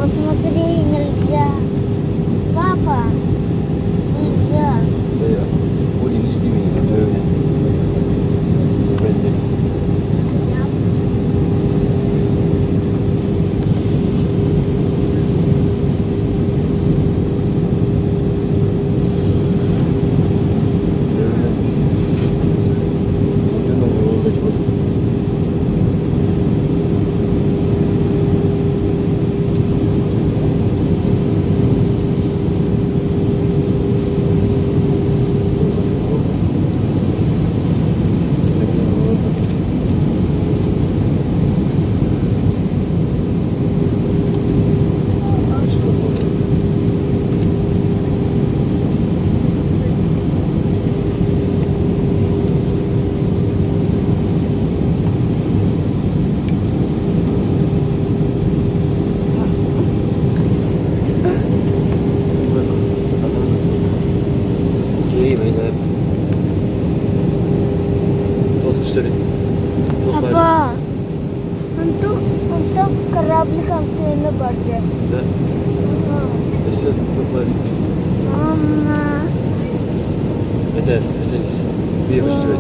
Посмотри, нельзя. Папа, нельзя. Олин istemiyor. Böyle. Bence. Papa, untuk kerabat kantin baca. Да. Все, попали. Mama, Yeter, yeteriz. Bir üstü.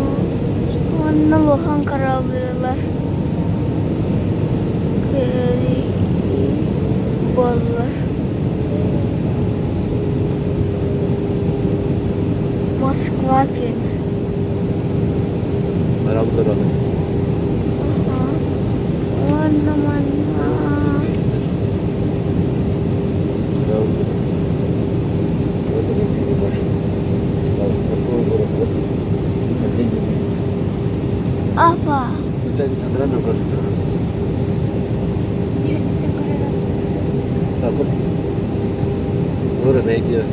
Onunla bakan karabiyeler. Ballar. Moskva kent. Aralıklar alın. Mana. Aralıklar. Orada da bir var. Apa? Kita antara dokter. Apa? Orada ne diyor?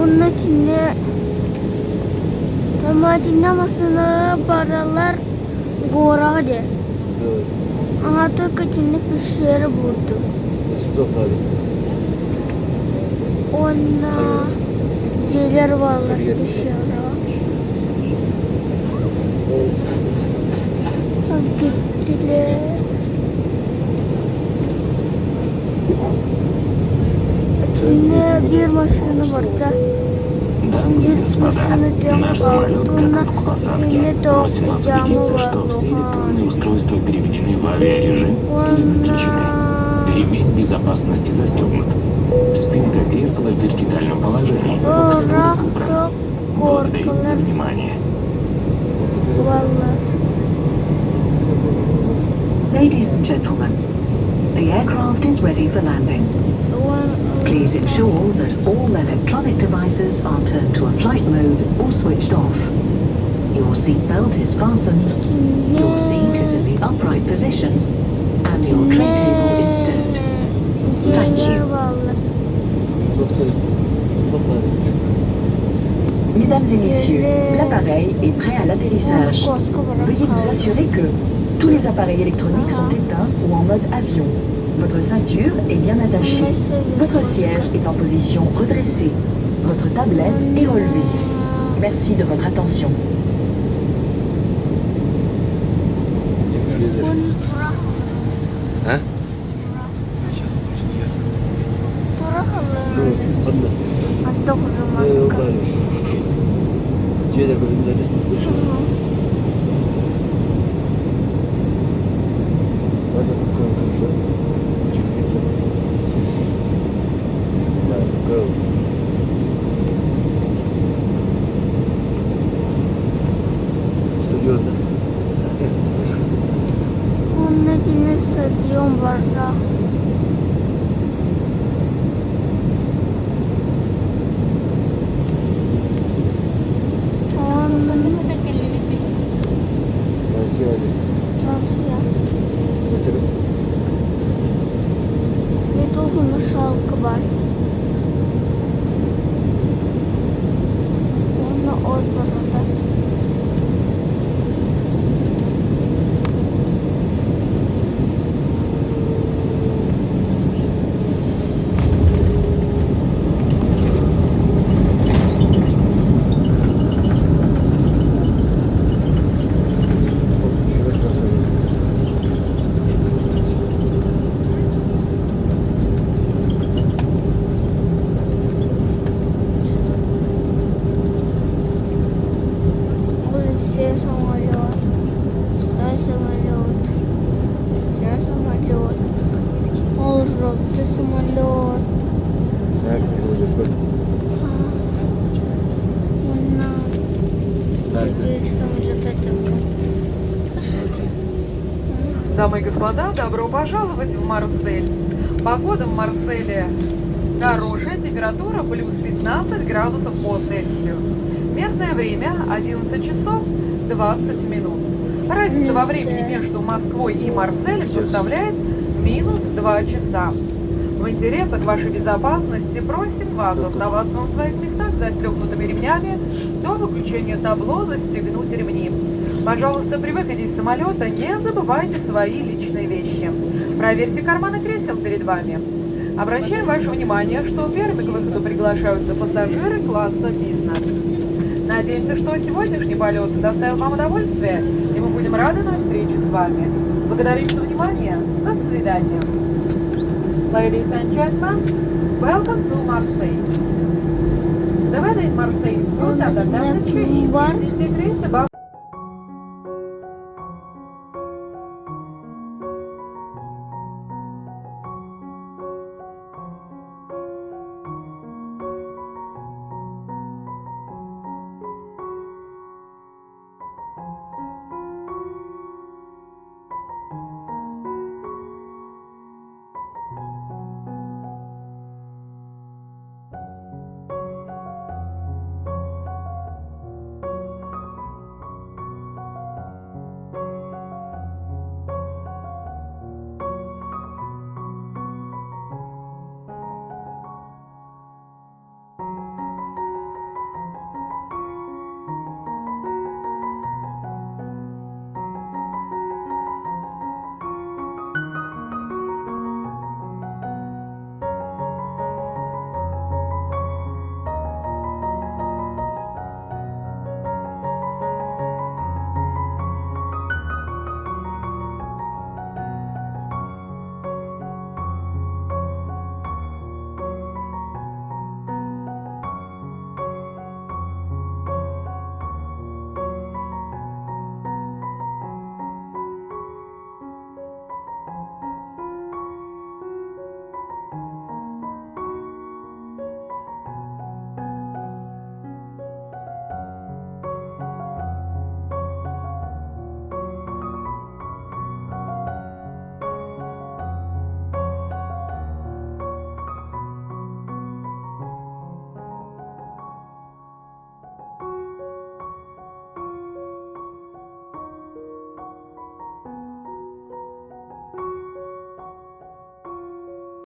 Onun içinde masını paralar goradı. Aha da küçük bir şey buldu. Nasıl topladı? Ona şeyler varlar bir şey. Gittiler. İçinde bir maşını vardı. Дамы и господа, наш самолет готов к посадке. Просим нас убедиться, что все электронные устройства переведены в авиарежим или выключены. Ремень безопасности застегнут. Спинка кресла в вертикальном положении. Столик убран. Благодарим за внимание. Ladies and gentlemen, the aircraft is ready for landing. Please ensure that all electronic devices are turned to a flight mode or switched off. Your seat belt is fastened, your seat is in the upright position, and your tray table is stowed. Thank you. Mesdames et messieurs, l'appareil est prêt à l'atterrissage. Veuillez vous assurer que tous les appareils électroniques sont éteints ou en mode avion. Votre ceinture est bien attachée. Votre siège est en position redressée. Votre tablette est relevée. Merci de votre attention. Ha? Dur, anla. Hatta kurulmaz. Onlar. Ciğer bölümleri. Hadi bakalım konuşalım. Çıkıp gitsin. Go. Stadionda. Onun içinde stadyon var. Fransa. Getirin. Bir dokunmuş halkı var. Onunla od var orada. Дамы и господа, добро пожаловать в Марсель. Погода в Марселе хорошая, температура плюс 15 градусов по Цельсию. Местное время 11 часов 20 минут. Разница во времени между Москвой и Марселем составляет минус 2 часа. В интересах вашей безопасности просим вас оставаться на своих местах с застегнутыми ремнями до выключения табло «Застегнуть ремни». Пожалуйста, при выходе из самолета не забывайте свои личные вещи. Проверьте карманы кресел перед вами. Обращаем ваше внимание, что первыми к выходу приглашаются пассажиры класса бизнес. Надеемся, что сегодняшний полет доставил вам удовольствие, и мы будем рады на встрече с вами. Благодарим за внимание. До свидания. Ladies and gentlemen, welcome to Marseille. The weather in Marseille is good and the temperature is 16 degrees above